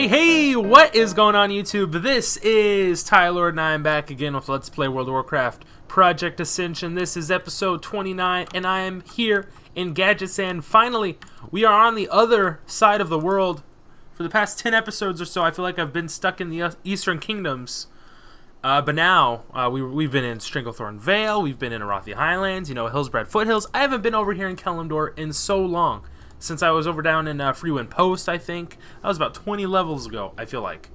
Hey, what is going on YouTube? This is Thailord and I am back again with Let's Play World of Warcraft Project Ascension. This is episode 29 and I am here in Gadgetzan. Finally, we are on the other side of the world. For the past 10 episodes or so, I feel like I've been stuck in the Eastern Kingdoms. But now, we've been in Stranglethorn Vale, we've been in Arathi Highlands, Hillsbrad Foothills. I haven't been over here in Kalimdor in so long. Since I was over down in Freewind Post, I think. That was about 20 levels ago, I feel like.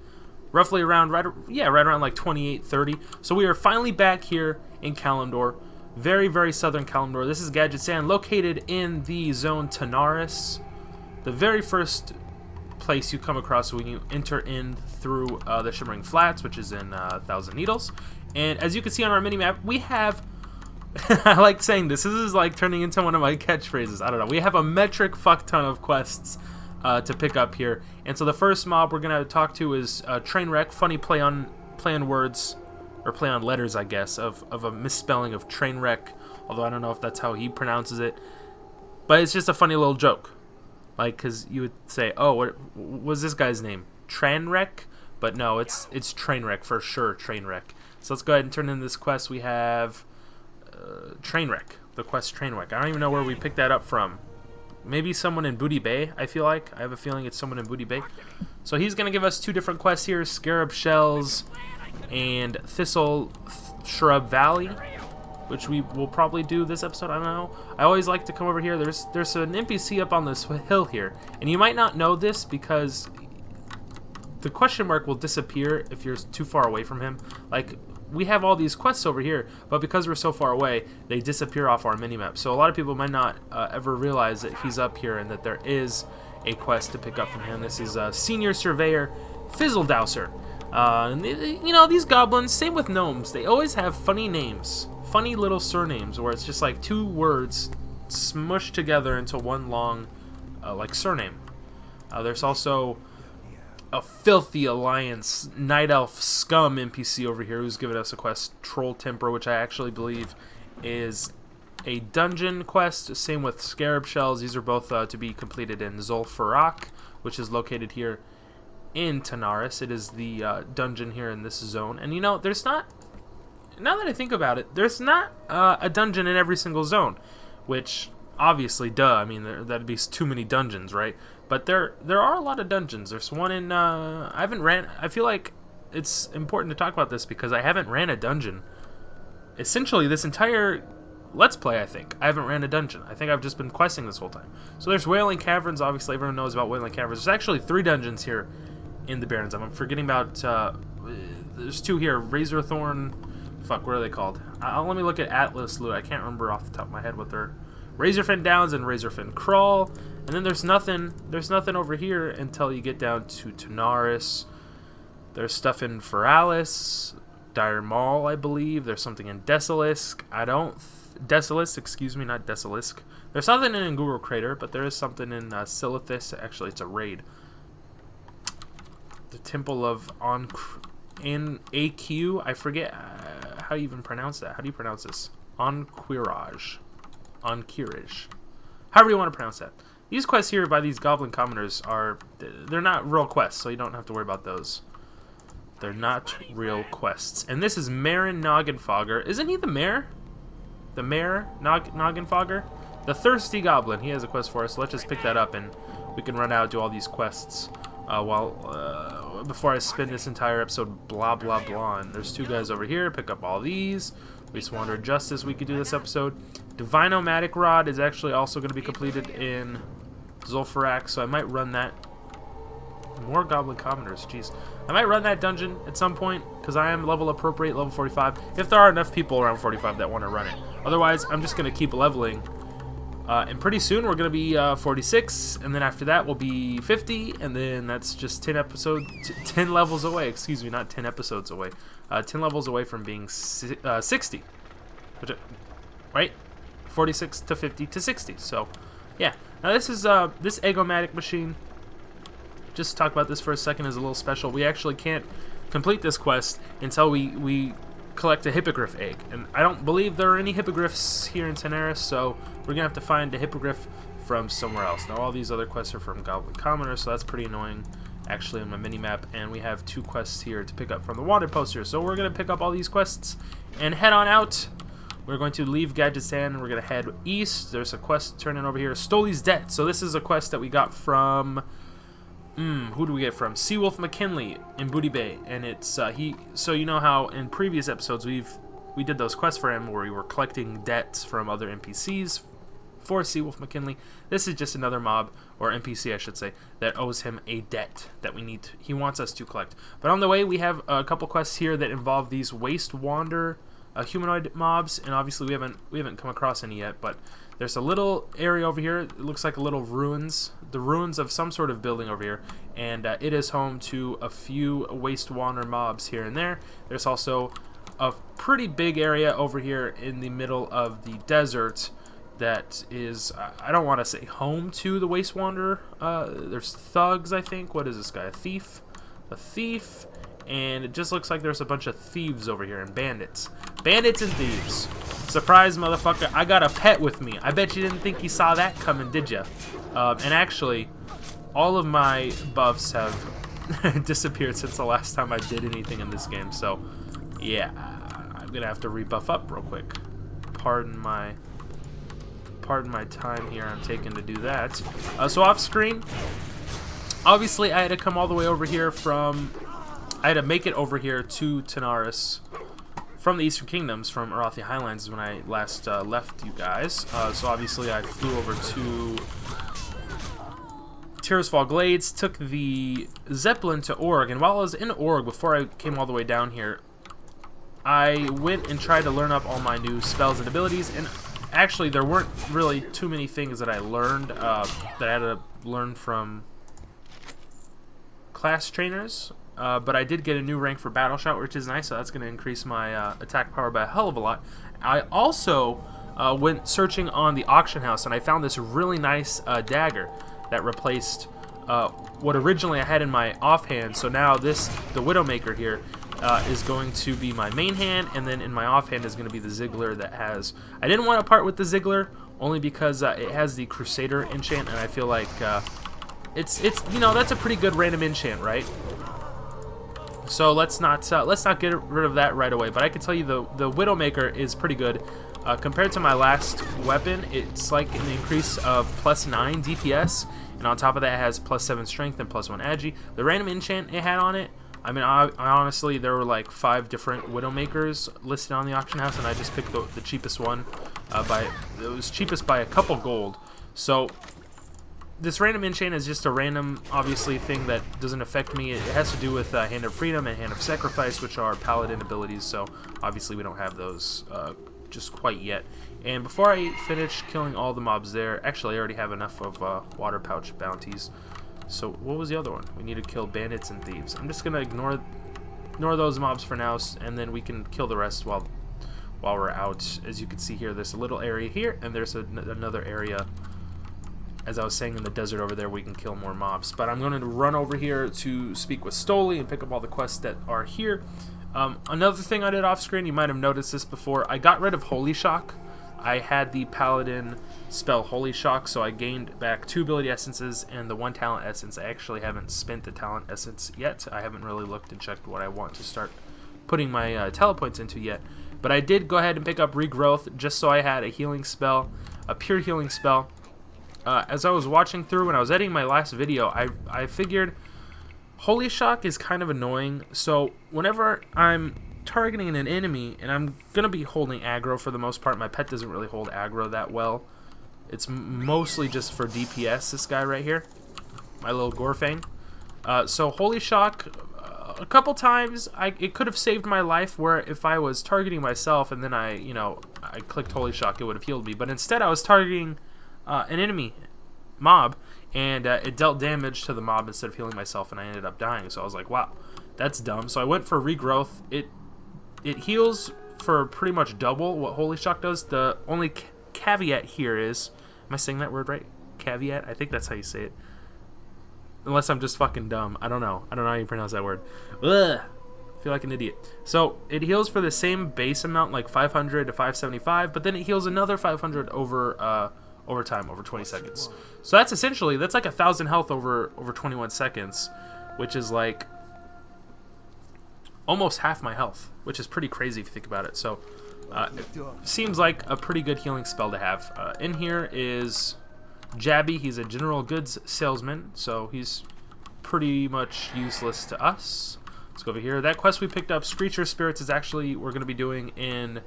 Roughly around, right around like 28, 30. So we are finally back here in Kalimdor. Very, very southern Kalimdor. This is Gadgetzan, located in the zone Tanaris. The very first place you come across when you enter in through the Shimmering Flats, which is in 1,000 Needles. And as you can see on our mini-map, we have... I like saying this. This is like turning into one of my catchphrases. I don't know. We have a metric fuck ton of quests to pick up here. And so the first mob we're going to talk to is Trainwreck. Funny play on words, or play on letters, I guess, of a misspelling of Trainwreck. Although I don't know if that's how he pronounces it. But it's just a funny little joke. Like, because you would say, oh, what was this guy's name? Trainwreck? But no, it's Trainwreck for sure, Trainwreck. So let's go ahead and turn in this quest. We have... Trainwreck, the quest Trainwreck. I don't even know where we picked that up from. Maybe someone in Booty Bay, I feel like. I have a feeling it's someone in Booty Bay. So he's going to give us two different quests here, Scarab Shells and Thistle Shrub Valley, which we will probably do this episode. I don't know. I always like to come over here. There's an NPC up on this hill here, and you might not know this because the question mark will disappear if you're too far away from him. Like, we have all these quests over here, but because we're so far away, they disappear off our minimap. So a lot of people might not ever realize that he's up here and that there is a quest to pick up from him. This is Senior Surveyor Fizzledouser. These goblins, same with gnomes, they always have funny names, funny little surnames, where it's just like two words smushed together into one long, surname. There's also a filthy alliance night elf scum NPC over here who's given us a quest, Troll Temper, which I actually believe is a dungeon quest. Same with Scarab Shells. These are both to be completed in Zul'Farrak, which is located here in Tanaris. It is the dungeon here in this zone. And there's not, now that I think about it, there's not a dungeon in every single zone, which obviously, duh, I mean, that'd be too many dungeons, right? But there are a lot of dungeons. There's one in, I feel like it's important to talk about this because I haven't ran a dungeon. Essentially, this entire Let's Play, I think. I haven't ran a dungeon. I think I've just been questing this whole time. So there's Wailing Caverns. Obviously, everyone knows about Wailing Caverns. There's actually 3 dungeons here in the Barrens. I'm forgetting about, there's 2 here. Razorthorn, fuck, what are they called? Let me look at Atlas Loot. I can't remember off the top of my head what they're... Razorfin Downs and Razorfin Crawl, and then there's nothing over here until you get down to Tanaris. There's stuff in Feralis, Dire Maul, I believe. There's something in Desalisk. Desalisk, excuse me, not Desalisk. There's something in Nguru Crater, but there is something in Silithus. Actually, it's a raid. The Temple of in AQ. I forget how you even pronounce that. How do you pronounce this? Onquirage. However you want to pronounce that. These quests here by these goblin commoners they're not real quests, so you don't have to worry about those. They're not real quests. And this is Marin Noggenfogger. Isn't he the mayor? The mayor Noggenfogger? The Thirsty Goblin. He has a quest for us, so let's just pick that up and we can run out and do all these quests before I spend this entire episode blah blah blah. And there's 2 guys over here. Pick up all these. Waste Wander Justice we could do this episode. Divinomatic Rod is actually also going to be completed in Zul'Farrak, so I might run that. More Goblin Commoners, jeez. I might run that dungeon at some point, because I am level appropriate, level 45, if there are enough people around 45 that want to run it. Otherwise, I'm just going to keep leveling. And pretty soon we're going to be 46, and then after that we'll be 50, and then that's just 10 levels away, excuse me, not 10 episodes away. 10 levels away from being 60. Right? 46 to 50 to 60. So, yeah. Now this is this Eggomatic machine. Just to talk about this for a second is a little special. We actually can't complete this quest until we collect a hippogriff egg. And I don't believe there are any hippogriffs here in Tanaris, so we're going to have to find a hippogriff from somewhere else. Now all these other quests are from Goblin Commoners, so that's pretty annoying. actually on my mini-map, and we have 2 quests here to pick up from the wanted poster. So we're going to pick up all these quests and head on out. We're going to leave Gadgetan, and we're going to head east. There's a quest turning over here, Stoley's Debt. So this is a quest that we got from, who do we get from? Seawolf McKinley in Booty Bay, and it's, so you know how in previous episodes we did those quests for him where we were collecting debts from other NPCs for Seawolf McKinley. This is just another mob, or NPC I should say, that owes him a debt that he wants us to collect. But on the way we have a couple quests here that involve these Waste Wander humanoid mobs, and obviously we haven't come across any yet, but there's a little area over here. It looks like a little the ruins of some sort of building over here, and it is home to a few Waste Wander mobs here and there. There's also a pretty big area over here in the middle of the desert that is, I don't want to say home to the Waste Wanderer. There's thugs, I think. What is this guy? A thief? A thief. And it just looks like there's a bunch of thieves over here and bandits. Bandits and thieves. Surprise, motherfucker. I got a pet with me. I bet you didn't think you saw that coming, did you? And actually, all of my buffs have disappeared since the last time I did anything in this game. So, yeah. I'm going to have to rebuff up real quick. Pardon my time here I'm taking to do that. So off screen, obviously I had to come all the way over here I had to make it over here to Tanaris from the Eastern Kingdoms, from Arathi Highlands when I last left you guys. So obviously I flew over to Tirisfal Glades, took the Zeppelin to Org, and while I was in Org, before I came all the way down here, I went and tried to learn up all my new spells and abilities, and actually there weren't really too many things that I learned that I had to learn from class trainers, but I did get a new rank for Battle Shot, which is nice, so that's going to increase my attack power by a hell of a lot. I also went searching on the auction house, and I found this really nice dagger that replaced what originally I had in my offhand. So now the Widowmaker here is going to be my main hand, and then in my offhand is going to be the Ziggler that has... I didn't want to part with the Ziggler, only because it has the Crusader enchant, and I feel like it's you know, that's a pretty good random enchant, right? So let's not get rid of that right away. But I can tell you the Widowmaker is pretty good. Compared to my last weapon, it's like an increase of +9 DPS, and on top of that it has +7 strength and +1 agi. The random enchant it had on it, I mean, I honestly, there were like 5 different Widowmakers listed on the auction house, and I just picked the cheapest one. It was cheapest by a couple gold. So this random enchant is just a random, obviously, thing that doesn't affect me. It has to do with Hand of Freedom and Hand of Sacrifice, which are paladin abilities. So obviously we don't have those just quite yet. And before I finish killing all the mobs there, actually I already have enough of water pouch bounties. So what was the other one? We need to kill bandits and thieves. I'm just gonna ignore those mobs for now, and then we can kill the rest while we're out. As you can see here, there's a little area here, and there's another area, as I was saying, in the desert over there. We can kill more mobs. But I'm going to run over here to speak with Stoley and pick up all the quests that are here. Another thing I did off screen, you might have noticed this before, I got rid of Holy Shock. I had the Paladin spell Holy Shock, so I gained back 2 ability essences and the 1 talent essence. I actually haven't spent the talent essence yet. I haven't really looked and checked what I want to start putting my telepoints into yet. But I did go ahead and pick up Regrowth just so I had a healing spell, a pure healing spell. As I was watching through when I was editing my last video, I figured Holy Shock is kind of annoying. So whenever I'm targeting an enemy, and I'm going to be holding aggro for the most part. My pet doesn't really hold aggro that well. It's mostly just for DPS, this guy right here. My little Gorfang. So Holy Shock, a couple times, it could have saved my life, where if I was targeting myself and then I clicked Holy Shock, it would have healed me. But instead I was targeting an enemy mob, and it dealt damage to the mob instead of healing myself, and I ended up dying. So I was like, wow, that's dumb. So I went for Regrowth. It heals for pretty much double what Holy Shock does. The only caveat here is, am I saying that word right? Caveat? I think that's how you say it. Unless I'm just fucking dumb. I don't know. I don't know how you pronounce that word. Ugh. I feel like an idiot. So it heals for the same base amount, like 500 to 575, but then it heals another 500 over time, over 20 seconds. So that's essentially, that's like 1,000 health over 21 seconds. which is like almost half my health, which is pretty crazy if you think about it. So it seems like a pretty good healing spell to have. In here is Jabby. He's a general goods salesman, so he's pretty much useless to us. Let's go over here. That quest we picked up, Screecher Spirits, is actually we're going to be doing in...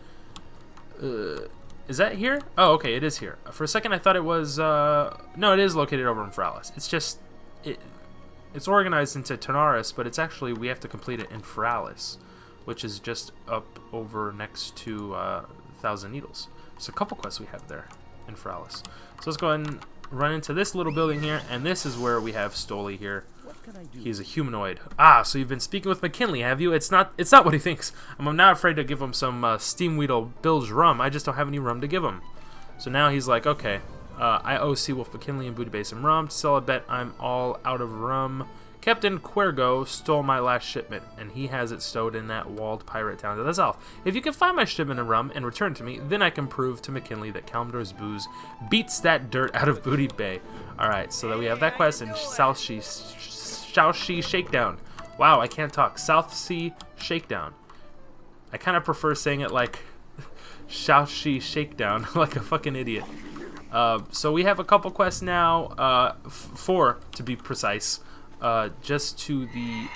is that here? Oh, okay, it is here. For a second I thought it was... no, it is located over in Fralis. It's just... It's organized into Tanaris, but it's actually... we have to complete it in Fralis, which is just up over next to Thousand Needles. There's a couple quests we have there in Fralis. So let's go ahead and run into this little building here, and this is where we have Stoli here. He's a humanoid. Ah, so you've been speaking with McKinley, have you? It's not what he thinks. I'm not afraid to give him some Steamweedle Bilge rum. I just don't have any rum to give him. So now he's like, okay, I owe Seawolf McKinley and Booty Bay some rum. To sell a bet I'm all out of rum. Captain Quergo stole my last shipment, and he has it stowed in that walled pirate town to the south. If you can find my shipment of rum and return it to me, then I can prove to McKinley that Kalimdor's booze beats that dirt out of Booty Bay. Alright, so that we have that quest in Southsea Shakedown. Wow, I can't talk. Southsea Shakedown. I kind of prefer saying it like Southsea Shakedown, like a fucking idiot. So we have a couple quests now, 4 to be precise. Just to the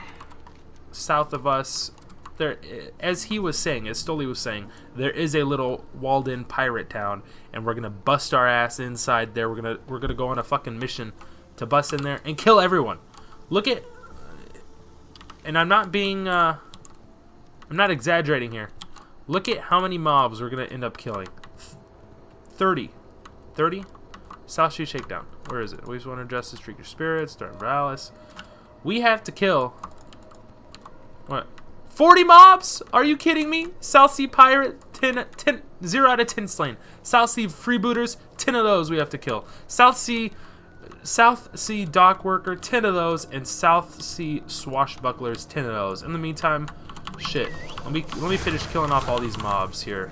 south of us, there, as he was saying, as Stoli was saying, there is a little walled-in pirate town, and we're gonna bust our ass inside there. We're gonna go on a fucking mission to bust in there and kill everyone. Look at, and I'm not being, I'm not exaggerating here. Look at how many mobs we're gonna end up killing. 30. Southsea Shakedown. Where is it? We just want to address the Streaker Spirits, Dark Valis. We have to kill... what? 40 mobs? Are you kidding me? Southsea Pirate, 0 out of 10 slain. Southsea Freebooters, 10 of those we have to kill. Southsea Dock Worker, 10 of those. And Southsea Swashbucklers, 10 of those. In the meantime, shit. Let me finish killing off all these mobs here.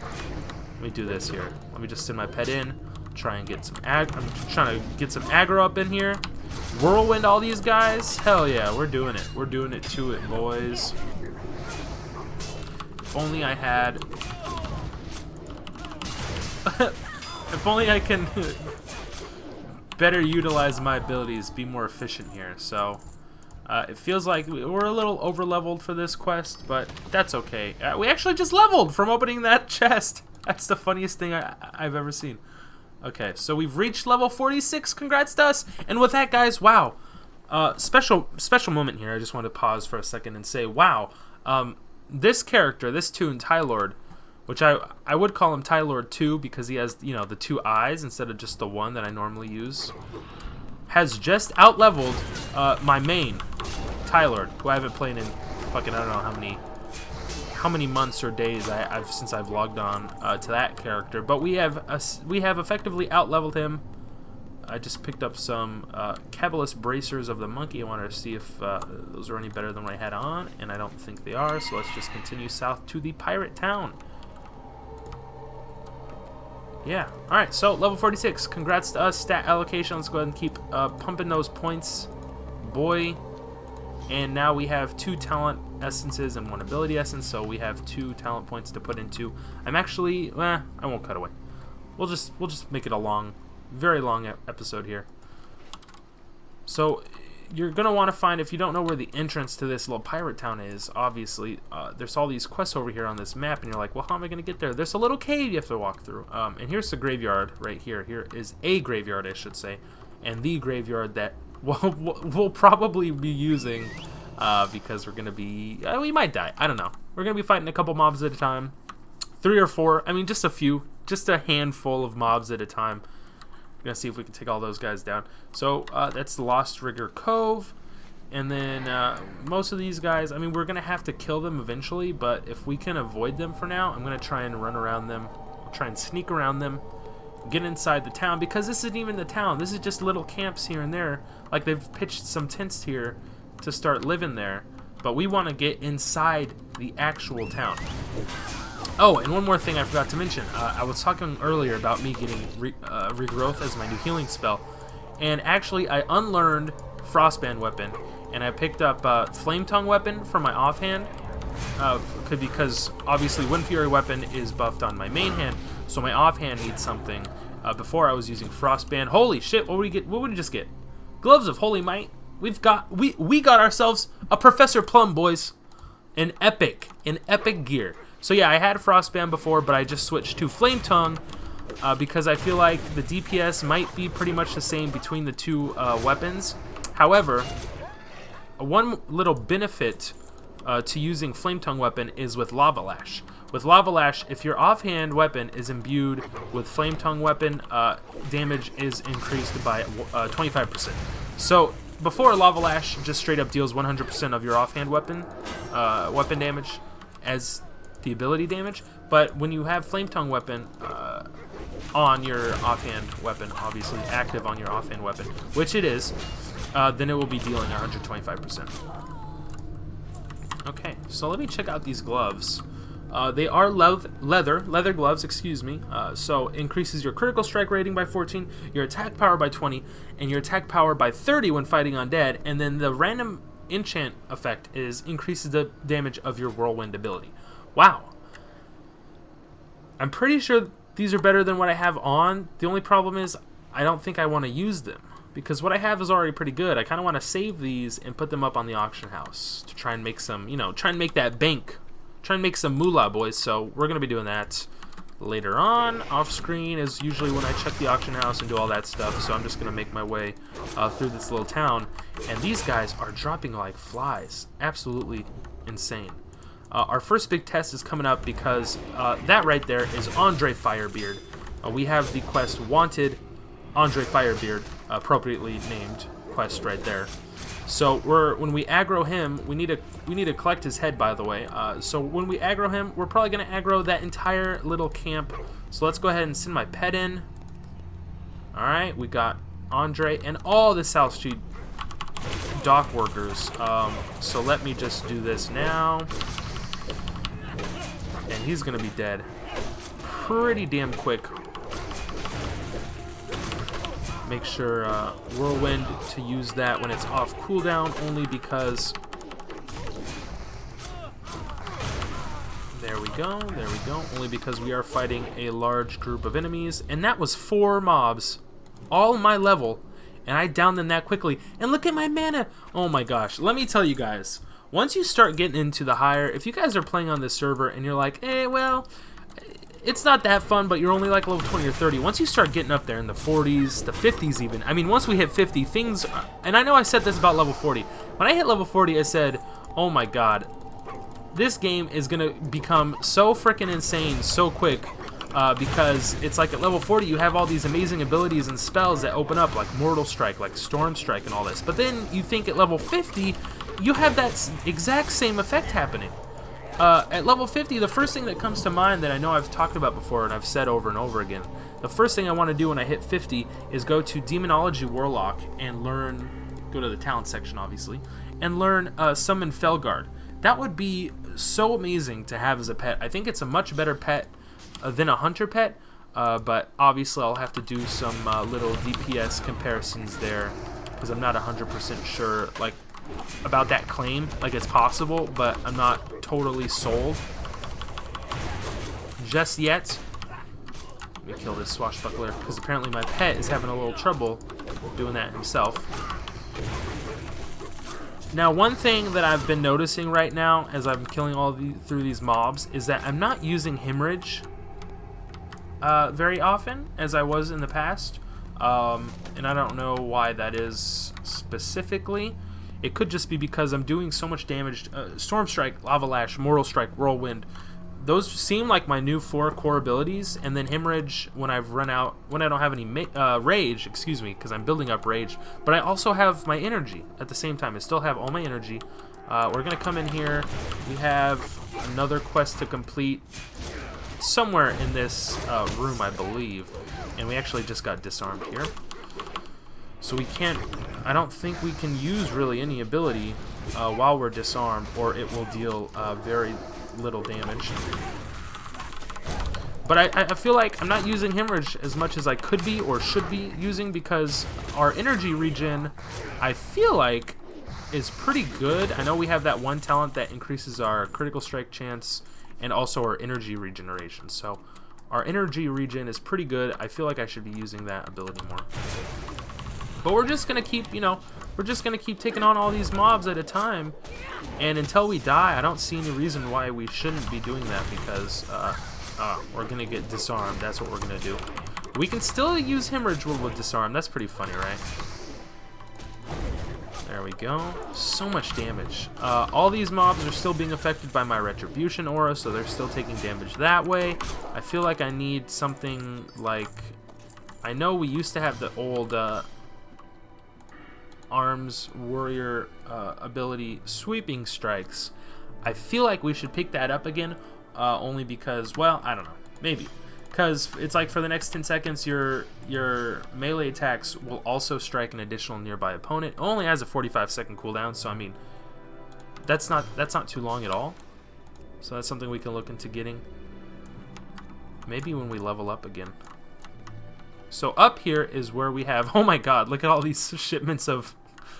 Let me do this here. Let me just send my pet in. Try and get some I'm trying to get some aggro up in here. Whirlwind all these guys. Hell yeah, we're doing it. We're doing it to it, boys. If only I had... if only I can better utilize my abilities, be more efficient here. So it feels like we're a little over leveled for this quest, but that's okay. We actually just leveled from opening that chest. That's the funniest thing I've ever seen. Okay, so we've reached level 46. Congrats to us. And with that, guys, wow. Special moment here. I just want to pause for a second and say, wow. This character, this toon, Thailord, which I would call him Thailord 2 because he has, you know, the 2 eyes instead of just the one that I normally use, has just out-leveled my main, Thailord, who I haven't played in fucking, I don't know how many months or days since I've logged on to that character. But we have effectively out-leveled him. I just picked up some Cabalist Bracers of the Monkey. I wanted to see if those are any better than what I had on, and I don't think they are, so let's just continue south to the pirate town. Yeah, alright, so level 46. Congrats to us. Stat allocation. Let's go ahead and keep pumping those points. Boy. And now we have 2 talent essences and 1 ability essence, so we have 2 talent points to put into. I'm actually, I won't cut away. We'll just make it a very long episode here. So you're gonna want to find, if you don't know where the entrance to this little pirate town is, obviously there's all these quests over here on this map, and you're like, well, how am I gonna get there? There's a little cave you have to walk through, and here's the graveyard right here. Here is a graveyard, I should say, and the graveyard that we'll probably be using because we're gonna be we might die, I don't know. We're gonna be fighting a couple mobs at a time, 3 or 4, I mean just a few, just a handful of mobs at a time. We're gonna see if we can take all those guys down. So that's the Lost Rigger Cove, and then most of these guys, I mean, we're gonna have to kill them eventually, but if we can avoid them for now, I'm gonna try and run around them, try and sneak around them, get inside the town, because this isn't even the town. This is just little camps here and there. Like, they've pitched some tents here to start living there, but we want to get inside the actual town. Oh, and one more thing I forgot to mention. I was talking earlier about me getting Regrowth as my new healing spell, and actually I unlearned Frostband Weapon, and I picked up Flame Tongue Weapon for my offhand, because obviously Wind Fury Weapon is buffed on my main hand, so my offhand needs something. Before I was using Frostband. Holy shit! What would we get? What would we just get? Gloves of Holy Might. We got ourselves a Professor Plum, boys. An epic gear. So yeah, I had Frostband before, but I just switched to Flame Tongue because I feel like the DPS might be pretty much the same between the two weapons. However, one little benefit to using Flame Tongue Weapon is with Lava Lash. With Lava Lash, if your offhand weapon is imbued with Flame Tongue Weapon, damage is increased by 25%. So before, Lava Lash just straight up deals 100% of your offhand weapon damage as the ability damage. But when you have Flame Tongue Weapon on your offhand weapon, obviously active on your offhand weapon, which it is, then it will be dealing 125%. Okay, so let me check out these gloves. They are leather gloves, excuse me. So increases your critical strike rating by 14, your attack power by 20, and your attack power by 30 when fighting undead. And then the random enchant effect is increases the damage of your whirlwind ability. Wow. I'm pretty sure these are better than what I have on. The only problem is I don't think I want to use them, because what I have is already pretty good. I kind of want to save these and put them up on the auction house to try and make some, try and make that bank. Try and make some moolah, boys. So we're going to be doing that later on. Off screen is usually when I check the auction house and do all that stuff. So I'm just going to make my way through this little town. And these guys are dropping like flies. Absolutely insane. Our first big test is coming up because that right there is Andre Firebeard. We have the quest Wanted Andre Firebeard, appropriately named quest right there. So when we aggro him, we need to collect his head, by the way. So when we aggro him, we're probably gonna aggro that entire little camp. So let's go ahead and send my pet in. All right, we got Andre and all the Southsea dock workers. So let me just do this now, and he's gonna be dead pretty damn quick. Make sure Whirlwind to use that when it's off cooldown, only because... There we go, only because we are fighting a large group of enemies. And that was 4 mobs, all my level, and I downed them that quickly. And look at my mana! Oh my gosh, let me tell you guys, once you start getting into the higher... If you guys are playing on this server and you're like, well... It's not that fun, but you're only like level 20 or 30. Once you start getting up there in the 40s, the 50s even. I mean, once we hit 50, things... And I know I said this about level 40. When I hit level 40, I said, oh my god, this game is going to become so freaking insane so quick. Because it's like at level 40, you have all these amazing abilities and spells that open up, like Mortal Strike, like Storm Strike and all this. But then you think at level 50, you have that exact same effect happening. At level 50, the first thing that comes to mind that I know I've talked about before and I've said over and over again, the first thing I want to do when I hit 50 is go to Demonology Warlock and learn, go to the talent section obviously, and learn Summon Felguard. That would be so amazing to have as a pet. I think it's a much better pet than a hunter pet, but obviously I'll have to do some little DPS comparisons there, because I'm not 100% sure, like, about that claim. Like, it's possible, but I'm not totally sold just yet. Let me kill this swashbuckler, because apparently my pet is having a little trouble doing that himself. Now, one thing that I've been noticing right now as I'm killing through these mobs is that I'm not using hemorrhage very often as I was in the past, and I don't know why that is specifically. It could just be because I'm doing so much damage. Storm Strike, Lava Lash, Mortal Strike, Whirlwind. Those seem like my new 4 core abilities. And then Hemorrhage when I've run out, when I don't have any Rage, excuse me, because I'm building up Rage. But I also have my energy at the same time. I still have all my energy. We're going to come in here. We have another quest to complete somewhere in this room, I believe. And we actually just got disarmed here. So we can't, I don't think we can use really any ability while we're disarmed, or it will deal very little damage. But I feel like I'm not using Hemorrhage as much as I could be or should be using, because our energy regen, I feel like, is pretty good. I know we have that one talent that increases our critical strike chance and also our energy regeneration. So our energy regen is pretty good. I feel like I should be using that ability more. But we're just going to keep, you know, we're just going to keep taking on all these mobs at a time. And until we die, I don't see any reason why we shouldn't be doing that, because we're going to get disarmed. That's what we're going to do. We can still use Hemorrhage with disarm. That's pretty funny, right? There we go. So much damage. All these mobs are still being affected by my Retribution aura, so they're still taking damage that way. I feel like I need something like... I know we used to have the old Arms Warrior ability, Sweeping Strikes. I feel like we should pick that up again, only because, well, I don't know. Maybe. Because it's like for the next 10 seconds, your melee attacks will also strike an additional nearby opponent. It only has a 45-second cooldown, so I mean, that's not too long at all. So that's something we can look into getting. Maybe when we level up again. So up here is where we have, oh my god, look at all these shipments of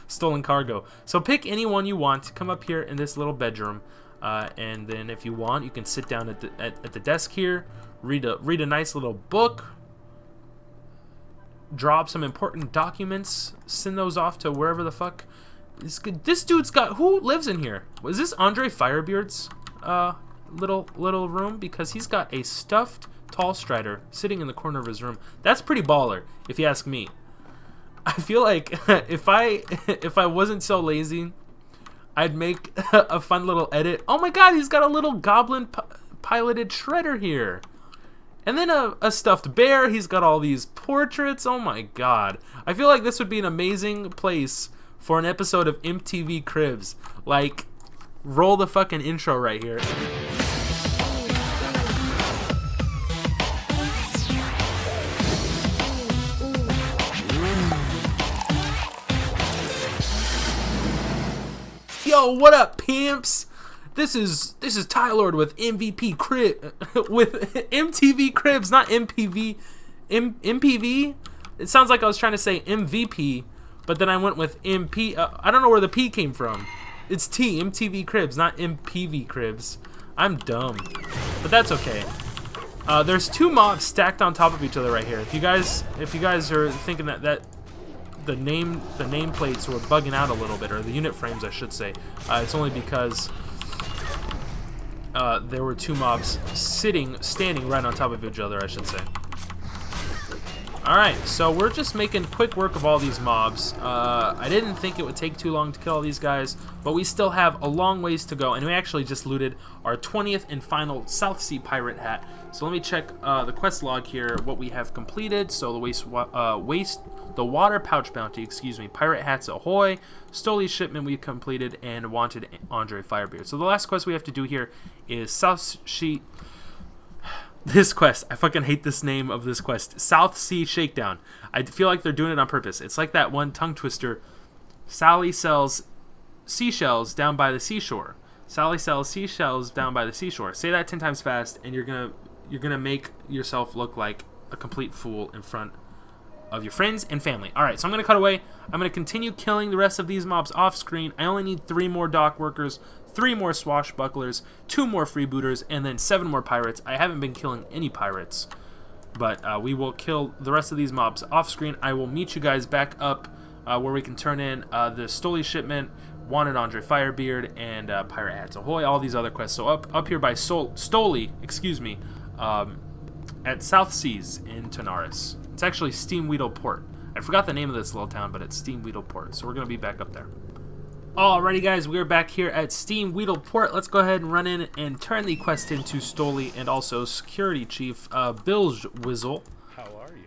stolen cargo. So pick any one you want, come up here in this little bedroom, and then if you want, you can sit down at the desk here. Read a nice little book, drop some important documents, send those off to wherever the fuck. This dude's got, who lives in here? Was this Andre Firebeard's little room? Because he's got a stuffed Tall Strider sitting in the corner of his room. That's pretty baller, if you ask me. I feel like if I wasn't so lazy, I'd make a fun little edit. Oh my god, he's got a little goblin piloted shredder here. And then a stuffed bear. He's got all these portraits. Oh my god. I feel like this would be an amazing place for an episode of MTV Cribs. Like, roll the fucking intro right here. Yo, what up, pimps? This is Thailord with MVP Crib with MTV Cribs, not MPV. MPV. It sounds like I was trying to say MVP, but then I went with MP. I don't know where the P came from. It's T, MTV Cribs, not MPV Cribs. I'm dumb, but that's okay. There's two mobs stacked on top of each other right here. If you guys are thinking that the nameplates were bugging out a little bit, or the unit frames, I should say, it's only because there were two mobs standing right on top of each other, I should say. Alright, so we're just making quick work of all these mobs. I didn't think it would take too long to kill all these guys, but we still have a long ways to go, and we actually just looted our 20th and final Southsea Pirate hat. So let me check the quest log here, what we have completed. So the water pouch bounty, excuse me, pirate hats ahoy, Stoli shipment we completed, and wanted Andre Firebeard. So the last quest we have to do here is Southsea. This quest, I fucking hate this name of this quest. Southsea Shakedown. I feel like they're doing it on purpose. It's like that one tongue twister. Sally sells seashells down by the seashore. Sally sells seashells down by the seashore. Say that 10 times fast, and you're gonna make yourself look like a complete fool in front of your friends and family. Alright, so I'm gonna cut away. I'm gonna continue killing the rest of these mobs off screen. I only need 3 more dock workers, 3 more swashbucklers, 2 more freebooters, and then 7 more pirates. I haven't been killing any pirates, but we will kill the rest of these mobs off screen. I will meet you guys back up where we can turn in the Stoli shipment, wanted Andre Firebeard, and pirate hats ahoy, all these other quests. So up here by Stoli, excuse me, at Southseas in Tanaris. It's actually Steamweedle Port. I forgot the name of this little town, but it's Steamweedle Port, so we're going to be back up there. Alrighty guys, we're back here at Steamweedle Port. Let's go ahead and run in and turn the quest into Stoli and also Security Chief Bilgewizzle. How are you?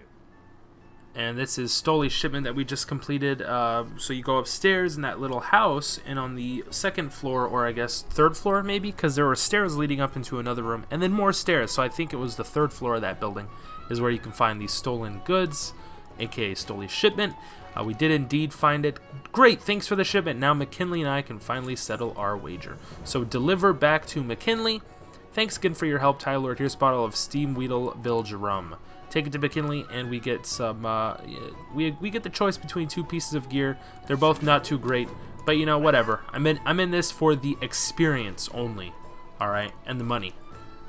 And this is Stoli's shipment that we just completed. So you go upstairs in that little house, and on the 2nd floor, or I guess 3rd floor maybe, because there were stairs leading up into another room, and then more stairs, so I think it was the 3rd floor of that building, is where you can find these stolen goods, aka Stoli's shipment. We did indeed find it. Great, thanks for the shipment. Now McKinley and I can finally settle our wager. So deliver back to McKinley. Thanks again for your help, Thailord. Here's a bottle of Steamweedle Bilge rum. take it to McKinley, and we get some. We get the choice between 2 pieces of gear. They're both not too great, but you know, whatever. I'm in this for the experience only. All right, and the money.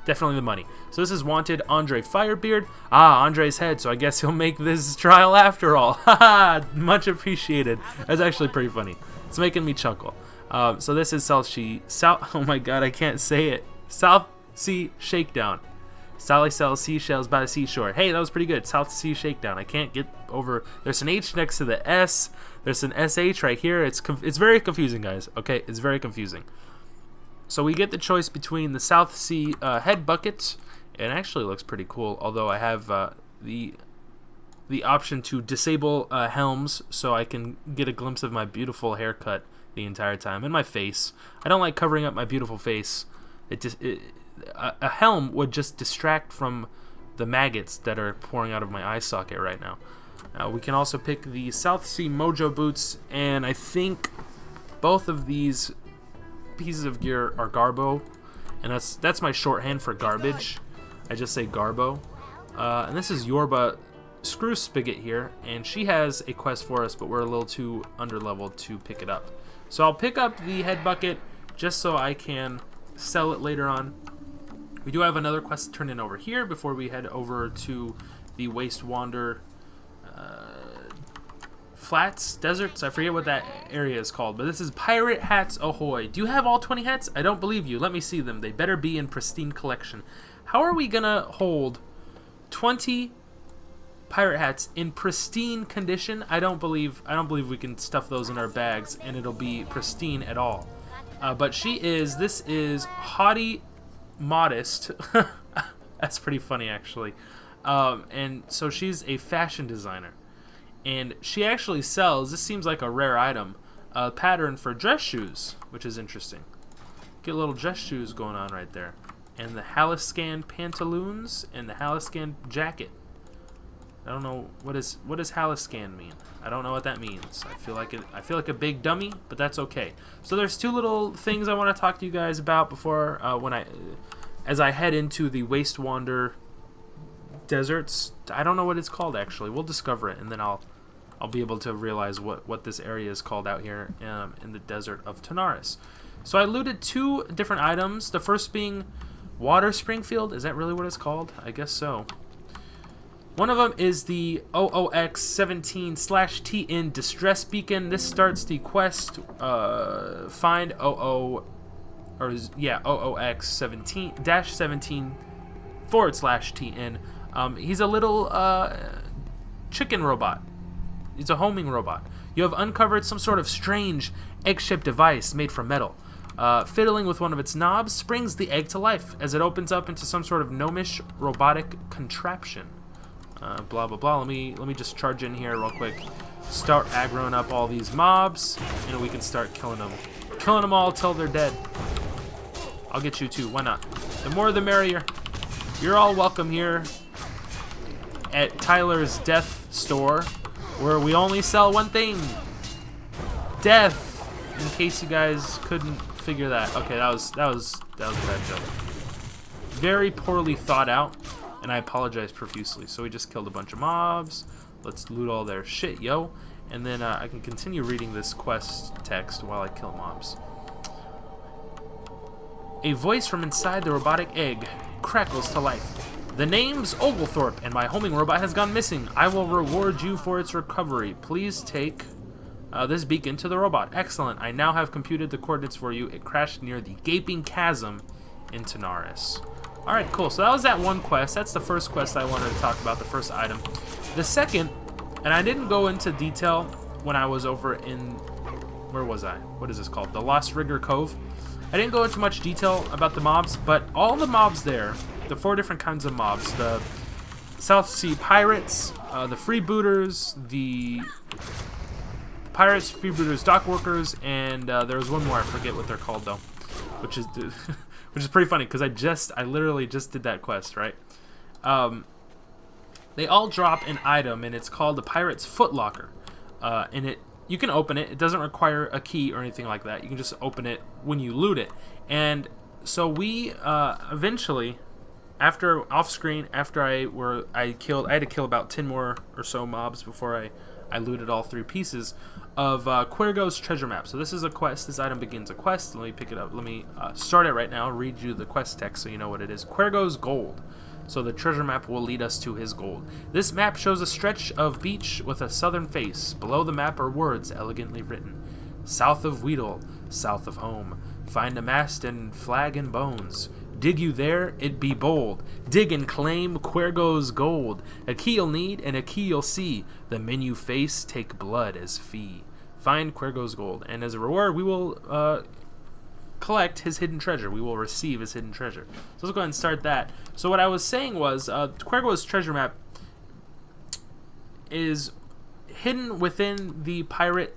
Definitely the money. So this is Wanted Andre Firebeard. Ah, Andre's head, so I guess he'll make this trial after all. Haha, much appreciated. That's actually pretty funny. It's making me chuckle. So this is oh my god, I can't say it. Southsea Shakedown. Sally sells seashells by the seashore. Hey, that was pretty good. Southsea Shakedown. I can't get over. There's an H next to the S. There's an SH right here. It's very confusing, guys. Okay, it's very confusing. So we get the choice between the Southsea head buckets. It actually looks pretty cool, although I have the option to disable helms so I can get a glimpse of my beautiful haircut the entire time, and my face. I don't like covering up my beautiful face. A helm would just distract from the maggots that are pouring out of my eye socket right now. We can also pick the Southsea Mojo boots, and I think both of these pieces of gear are Garbo, and that's my shorthand for garbage. I just say Garbo. And this is Yorba Screw Spigot here, and she has a quest for us, but we're a little too underleveled to pick it up. So I'll pick up the head bucket just so I can sell it later on. We do have another quest to turn in over here before we head over to the Waste Wander Flats, Deserts. I forget what that area is called, but this is Pirate Hats Ahoy. Do you have all 20 hats? I don't believe you. Let me see them. They better be in pristine collection. How are we gonna hold 20 pirate hats in pristine condition? I don't believe we can stuff those in our bags and it'll be pristine at all. But this is Haughty Modest. That's pretty funny, actually. And so she's a fashion designer, and she actually sells, this seems like a rare item, a pattern for dress shoes, which is interesting. Get little dress shoes going on right there, and the Haliscan pantaloons and the Haliscan jacket. I don't know what does Haliscan mean. I don't know what that means. I feel like a big dummy, but that's okay. So there's 2 little things I want to talk to you guys about before as I head into the Waste Wander Deserts. I don't know what it's called, actually. We'll discover it, and then I'll be able to realize what this area is called out here in the desert of Tanaris. So I looted 2 different items. The first being Water Springfield. Is that really what it's called? I guess so. One of them is the OOX-17/TN Distress Beacon. This starts the quest, find OOX-17/TN. He's a little chicken robot. He's a homing robot. You have uncovered some sort of strange egg-shaped device made from metal. Fiddling with one of its knobs springs the egg to life as it opens up into some sort of gnomish robotic contraption. Blah blah blah. Let me just charge in here real quick. Start aggroing up all these mobs, and we can start killing them all till they're dead. I'll get you too. Why not? The more the merrier. You're all welcome here at Tyler's Death Store, where we only sell one thing: death. In case you guys couldn't figure that. Okay, that was a bad joke. Very poorly thought out. And I apologize profusely. So we just killed a bunch of mobs. Let's loot all their shit, yo. And then I can continue reading this quest text while I kill mobs. A voice from inside the robotic egg crackles to life. The name's Oglethorpe, and my homing robot has gone missing. I will reward you for its recovery. Please take this beacon to the robot. Excellent. I now have computed the coordinates for you. It crashed near the gaping chasm in Tanaris. Alright, cool. So that was that one quest. That's the first quest I wanted to talk about, the first item. The second, and I didn't go into detail when I was over in... Where was I? What is this called? The Lost Rigger Cove. I didn't go into much detail about the mobs, but all the mobs there, the 4 different kinds of mobs, the Southsea Pirates, the Freebooters, the Pirates, Freebooters, Dock Workers, and there was one more, I forget what they're called though, which is... Which is pretty funny because I literally just did that quest, right? They all drop an item, and it's called the Pirate's Footlocker. And you can open it. It doesn't require a key or anything like that. You can just open it when you loot it. And so we eventually, after off screen, after I had to kill about 10 more or so mobs before I looted all 3 pieces of Quergo's treasure map. So this is a quest. This item begins a quest. Let me pick it up. Let me start it right now. Read you the quest text so you know what it is. Quergo's gold. So the treasure map will lead us to his gold. This map shows a stretch of beach with a southern face. Below the map are words elegantly written. South of Weedle, south of home. Find a mast and flag and bones. Dig you there, it be bold. Dig and claim Quergo's gold. A key you'll need and a key you'll see. The men you face take blood as fee. Find Quergo's gold. And as a reward, we will collect his hidden treasure. We will receive his hidden treasure. So let's go ahead and start that. So what I was saying was, Quergo's treasure map is hidden within the pirate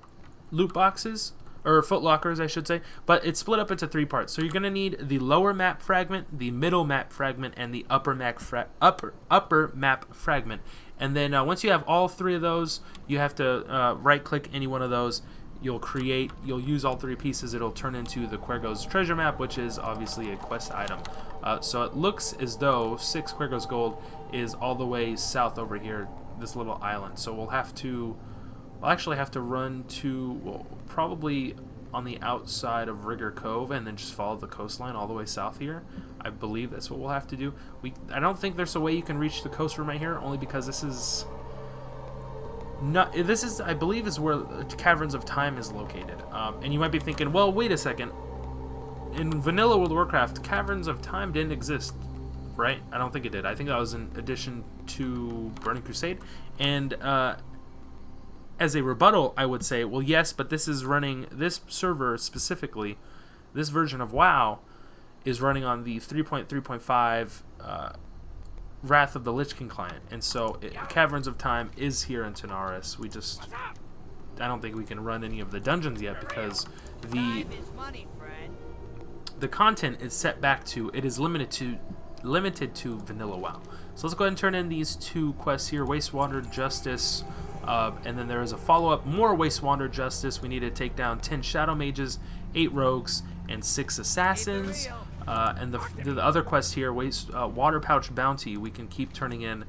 loot boxes, or footlockers, I should say, but it's split up into 3 parts. So you're going to need the lower map fragment, the middle map fragment, and the upper map fragment. And then once you have all 3 of those, you have to right-click any one of those. You'll use all 3 pieces. It'll turn into the Quergo's treasure map, which is obviously a quest item. So it looks as though 6 Quergo's gold is all the way south over here, this little island. So we'll actually have to run to, well, probably on the outside of Rigger Cove and then just follow the coastline all the way south here. I believe that's what we'll have to do. I don't think there's a way you can reach the coast from right here, only because this is, I believe, is where Caverns of Time is located. And you might be thinking, well, wait a second. In vanilla World of Warcraft, Caverns of Time didn't exist, right? I don't think it did. I think that was in addition to Burning Crusade. And as a rebuttal, I would say, well, yes, but this server specifically, this version of WoW is running on the 3.3.5 Wrath of the Lich King client, and so Caverns of Time is here in Tanaris. I don't think we can run any of the dungeons yet because the content is set back to, it is limited to vanilla WoW. So let's go ahead and turn in these 2 quests here, Wastewater Justice, and then there is a follow-up, more Wastewater Justice. We need to take down 10 Shadow Mages, 8 Rogues, and 6 Assassins. And the other quest here, Water Pouch Bounty, we can keep turning in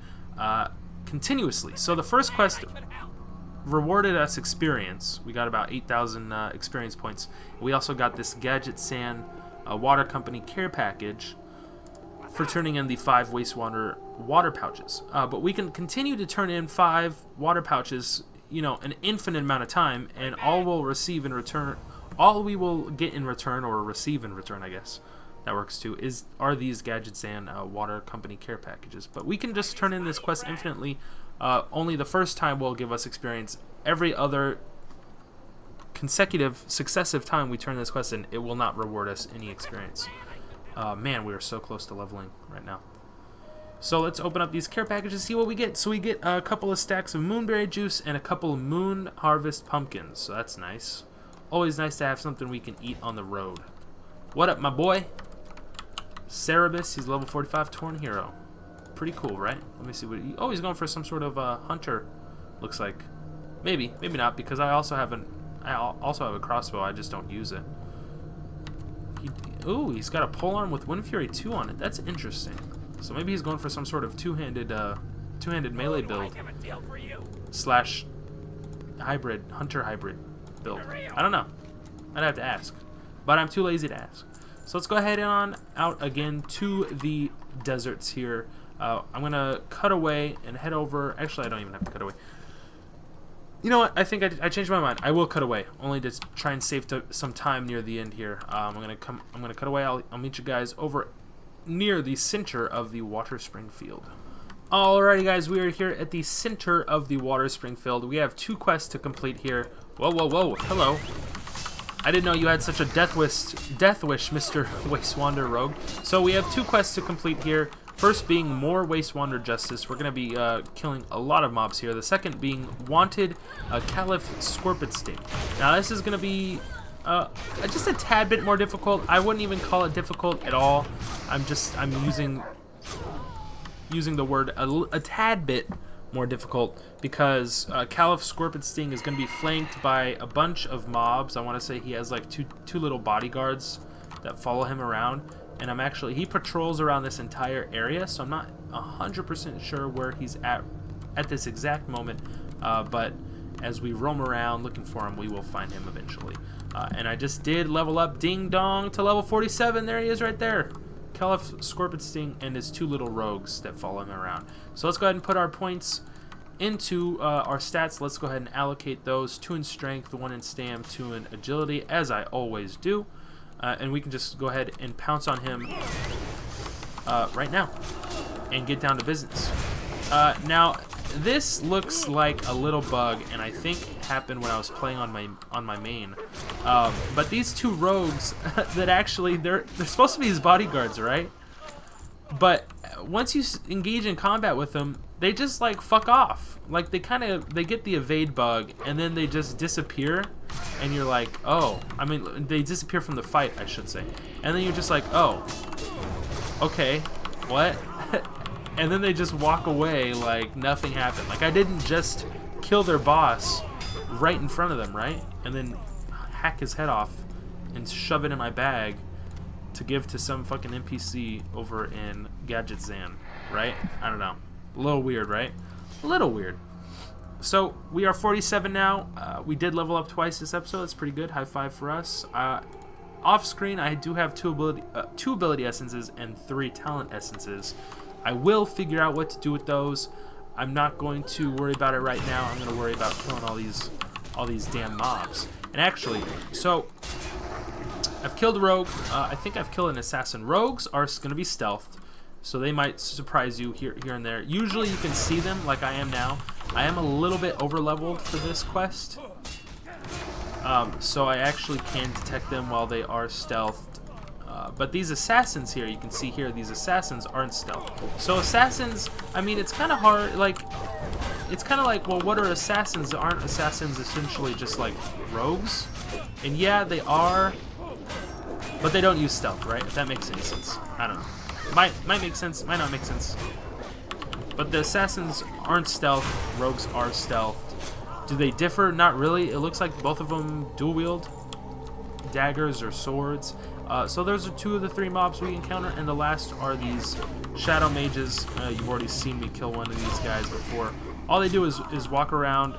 continuously. So the first quest rewarded us experience. We got about 8,000 experience points. We also got this Gadget Sand Water Company care package for turning in the 5 wastewater water pouches. But we can continue to turn in 5 water pouches, an infinite amount of time, and all we will get in return, or receive in return, I guess, that works too, are these Gadget Sand Water Company care packages. But we can just turn in this quest infinitely. Only the first time will give us experience. Every other successive time we turn this quest in, it will not reward us any experience. Man, we are so close to leveling right now. So let's open up these care packages, see what we get. So we get a couple of stacks of moonberry juice and a couple of moon harvest pumpkins. So that's nice. Always nice to have something we can eat on the road. What up, my boy? Cerebus, he's level 45 Torn Hero. Pretty cool, right? Let me see what he's going for some sort of hunter, looks like. Maybe not, because I also have a crossbow, I just don't use it. He's got a polearm with Wind Fury 2 on it. That's interesting. So maybe he's going for some sort of two-handed melee build slash hunter hybrid build. I don't know. I'd have to ask, but I'm too lazy to ask. So let's go ahead and on out again to the deserts here. I'm gonna cut away and head over. Actually, I don't even have to cut away. You know what? I think I changed my mind. I will cut away, only to try and save some time near the end here. I'm gonna cut away. I'll meet you guys over near the center of the water spring field. Alrighty, guys, we are here at the center of the water spring field. We have 2 quests to complete here. Whoa, whoa, whoa! Hello. I didn't know you had such a death wish, Mr. Wastewander Rogue. So we have 2 quests to complete here. First being more Wastewander Justice. We're going to be killing a lot of mobs here. The second being Wanted Caliph Scorpion Sting. Now this is going to be just a tad bit more difficult. I wouldn't even call it difficult at all. I'm using the word a tad bit more difficult because Caliph Scorpion Sting is going to be flanked by a bunch of mobs. I want to say he has like two little bodyguards that follow him around. and he patrols around this entire area, so I'm not 100% sure where he's at this exact moment, but as we roam around looking for him, we will find him eventually. And I just did level up Ding Dong to level 47. There he is right there. Caliph, Scorpion Sting, and his 2 little rogues that follow him around. So let's go ahead and put our points into our stats. Let's go ahead and allocate those: 2 in strength, 1 in stam, 2 in agility, as I always do. And we can just go ahead and pounce on him right now and get down to business. Now, this looks like a little bug, and I think it happened when I was playing on my main. But these 2 rogues that actually they're supposed to be his bodyguards, right? But once you engage in combat with them, they just like fuck off. Like they get the evade bug, and then they just disappear, and you're like, oh, I mean they disappear from the fight, I should say, and then you're just like, oh, okay, what? And then they just walk away like nothing happened. Like I didn't just kill their boss right in front of them, right? And then hack his head off and shove it in my bag to give to some fucking NPC over in Gadget Zan, right? I don't know. A little weird, right? A little weird. So we are 47 now. We did level up twice this episode. That's pretty good. High five for us. Off screen, I do have 2 ability essences and 3 talent essences. I will figure out what to do with those. I'm not going to worry about it right now. I'm going to worry about killing all these damn mobs. And actually, so I've killed a rogue. I think I've killed an assassin. Rogues are going to be stealthed, so they might surprise you here and there. Usually you can see them like I am now. I am a little bit over leveled for this quest, so I actually can detect them while they are stealthed. But these assassins here, you can see here, these assassins aren't stealth. So assassins, I mean, it's kind of hard, like, it's kind of like, well, what are assassins? Aren't assassins essentially just like rogues? And yeah, they are, but they don't use stealth, right? If that makes any sense. I don't know. Might make sense, might not make sense. But the assassins aren't stealth, rogues are stealth. Do they differ? Not really. It looks like both of them dual wield daggers or swords. So those are 2 of the 3 mobs we encounter, and the last are these shadow mages. You've already seen me kill one of these guys before. All they do is walk around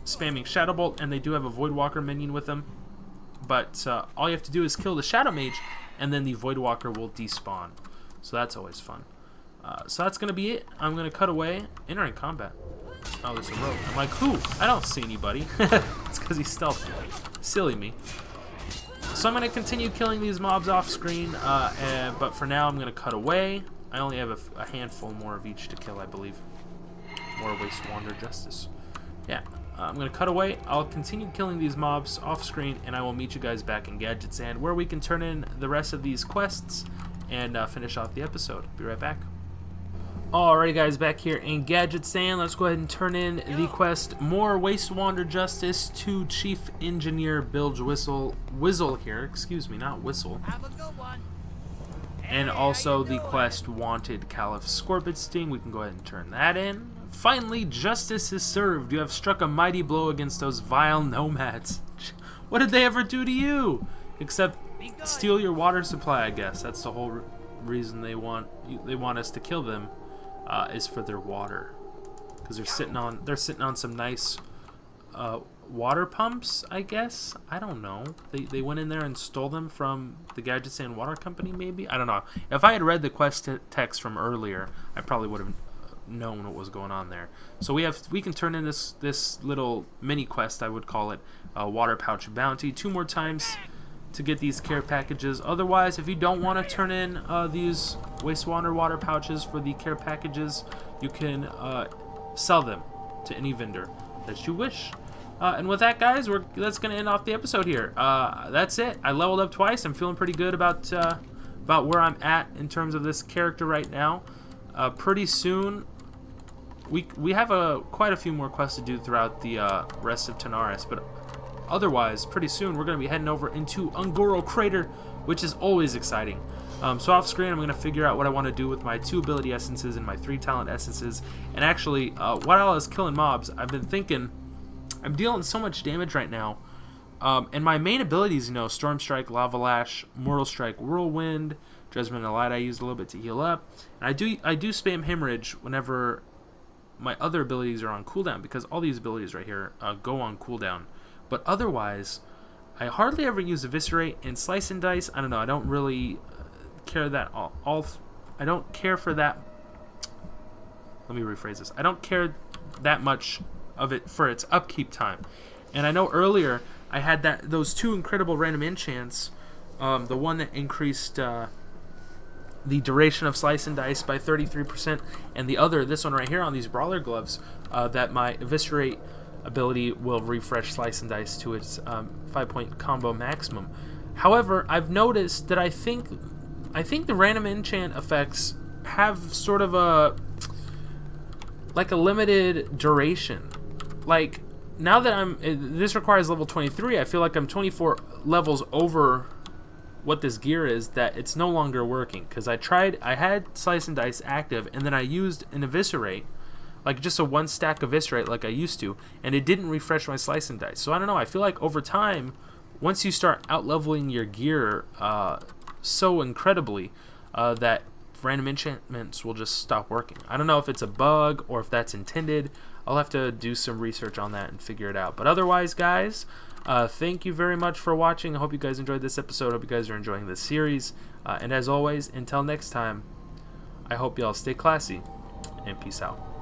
spamming Shadow Bolt, and they do have a Void Walker minion with them. But all you have to do is kill the Shadow Mage, and then the Void Walker will despawn. So that's always fun. So that's going to be it. I'm going to cut away, entering combat. Oh, there's a rogue. I'm like, who? I don't see anybody. It's because he's stealthy. Silly me. So I'm going to continue killing these mobs off screen, but for now I'm going to cut away. I only have a handful more of each to kill, I believe. More Waste Wander Justice. Yeah, I'm going to cut away. I'll continue killing these mobs off screen, and I will meet you guys back in Gadget Sand, where we can turn in the rest of these quests and finish off the episode. Be right back. Alrighty guys, back here in Gadget Sand. Let's go ahead and turn in the quest More Waste Wander Justice to Chief Engineer Bilge Whizzle here. Excuse me, not Whistle. Have a good one. And also the quest Wanted Caliph Scorpion Sting. We can go ahead and turn that in. Finally, justice is served. You have struck a mighty blow against those vile nomads. What did they ever do to you? Except steal your water supply, I guess. That's the whole reason they want us to kill them. Is for their water, because they're sitting on some nice water pumps, I guess. I don't know. They went in there and stole them from the Gadget Sand Water Company, maybe. I don't know. If I had read the quest text from earlier, I probably would have known what was going on there. So we can turn in this little mini quest, I would call it, Water Pouch Bounty, 2 more times to get these care packages. Otherwise, if you don't want to turn in these Waste water pouches for the care packages, you can sell them to any vendor that you wish. And with that, guys, that's going to end off the episode here. That's it. I leveled up twice. I'm feeling pretty good about where I'm at in terms of this character right now. Pretty soon, we have quite a few more quests to do throughout the rest of Tanaris, but otherwise, pretty soon, we're going to be heading over into Ungoro Crater, which is always exciting. So off screen, I'm going to figure out what I want to do with my 2 ability essences and my 3 talent essences. And actually, while I was killing mobs, I've been thinking, I'm dealing so much damage right now. And my main abilities, Storm Strike, Lava Lash, Mortal Strike, Whirlwind, Judgment of the Light I used a little bit to heal up. And I do spam Hemorrhage whenever my other abilities are on cooldown, because all these abilities right here go on cooldown. But otherwise, I hardly ever use Eviscerate and Slice and Dice. I don't know. I don't really care that I don't care for that. Let me rephrase this. I don't care that much of it for its upkeep time. And I know earlier I had those two incredible random enchants. The one that increased the duration of Slice and Dice by 33%, and the other, this one right here on these Brawler Gloves, that my Eviscerate ability will refresh Slice and Dice to its 5-point combo maximum. However, I've noticed that I think the random enchant effects have sort of a limited duration. Like, now that this requires level 23, I feel like I'm 24 levels over what this gear is, that it's no longer working. Because I had Slice and Dice active, and then I used an Eviscerate, like just a 1-stack Eviscerate like I used to, and it didn't refresh my Slice and Dice. So I don't know, I feel like over time, once you start out-leveling your gear so incredibly, that random enchantments will just stop working. I don't know if it's a bug or if that's intended. I'll have to do some research on that and figure it out. But otherwise, guys, thank you very much for watching. I hope you guys enjoyed this episode. I hope you guys are enjoying this series. And as always, until next time, I hope y'all stay classy and peace out.